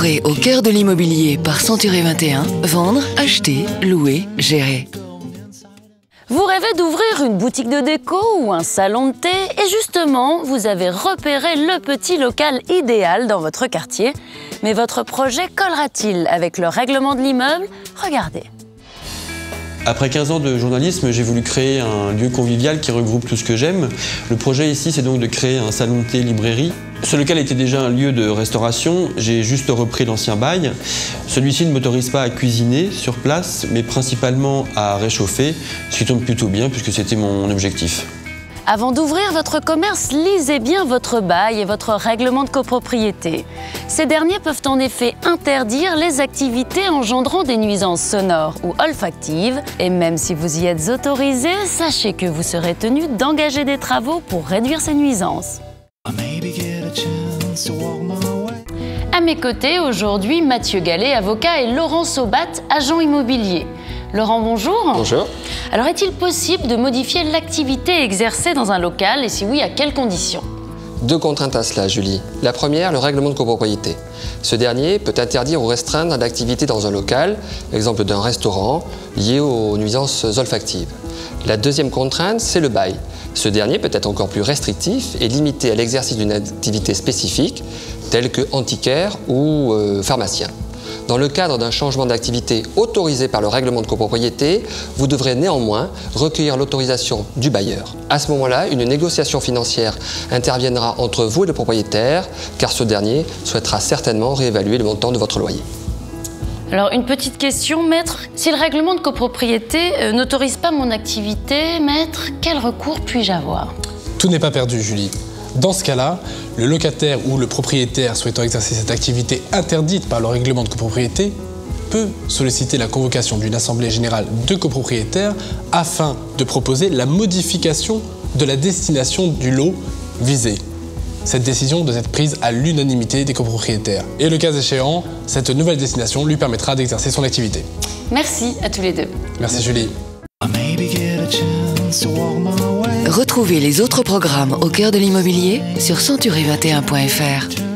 Découvrez Au cœur de l'immobilier par Century 21, vendre, acheter, louer, gérer. Vous rêvez d'ouvrir une boutique de déco ou un salon de thé et justement, vous avez repéré le petit local idéal dans votre quartier. Mais votre projet collera-t-il avec le règlement de l'immeuble? Regardez. Après 15 ans de journalisme, j'ai voulu créer un lieu convivial qui regroupe tout ce que j'aime. Le projet ici, c'est donc de créer un salon de thé-librairie. Ce local était déjà un lieu de restauration, j'ai juste repris l'ancien bail. Celui-ci ne m'autorise pas à cuisiner sur place, mais principalement à réchauffer, ce qui tombe plutôt bien puisque c'était mon objectif. Avant d'ouvrir votre commerce, lisez bien votre bail et votre règlement de copropriété. Ces derniers peuvent en effet interdire les activités engendrant des nuisances sonores ou olfactives. Et même si vous y êtes autorisé, sachez que vous serez tenu d'engager des travaux pour réduire ces nuisances. À mes côtés, aujourd'hui, Mathieu Gallet, avocat, et Laurent Saubat, agent immobilier. Laurent, bonjour. Bonjour. Alors, est-il possible de modifier l'activité exercée dans un local et si oui, à quelles conditions? Deux contraintes à cela, Julie. La première, le règlement de copropriété. Ce dernier peut interdire ou restreindre l'activité dans un local, exemple d'un restaurant, lié aux nuisances olfactives. La deuxième contrainte, c'est le bail. Ce dernier peut être encore plus restrictif et limité à l'exercice d'une activité spécifique, telle que antiquaire ou pharmacien. Dans le cadre d'un changement d'activité autorisé par le règlement de copropriété, vous devrez néanmoins recueillir l'autorisation du bailleur. À ce moment-là, une négociation financière interviendra entre vous et le propriétaire, car ce dernier souhaitera certainement réévaluer le montant de votre loyer. Alors, une petite question, maître. Si le règlement de copropriété n'autorise pas mon activité, maître, quel recours puis-je avoir? Tout n'est pas perdu, Julie. Dans ce cas-là, le locataire ou le propriétaire souhaitant exercer cette activité interdite par le règlement de copropriété peut solliciter la convocation d'une assemblée générale de copropriétaires afin de proposer la modification de la destination du lot visé. Cette décision doit être prise à l'unanimité des copropriétaires. Et le cas échéant, cette nouvelle destination lui permettra d'exercer son activité. Merci à tous les deux. Merci Julie. Retrouvez les autres programmes Au cœur de l'immobilier sur century21.fr.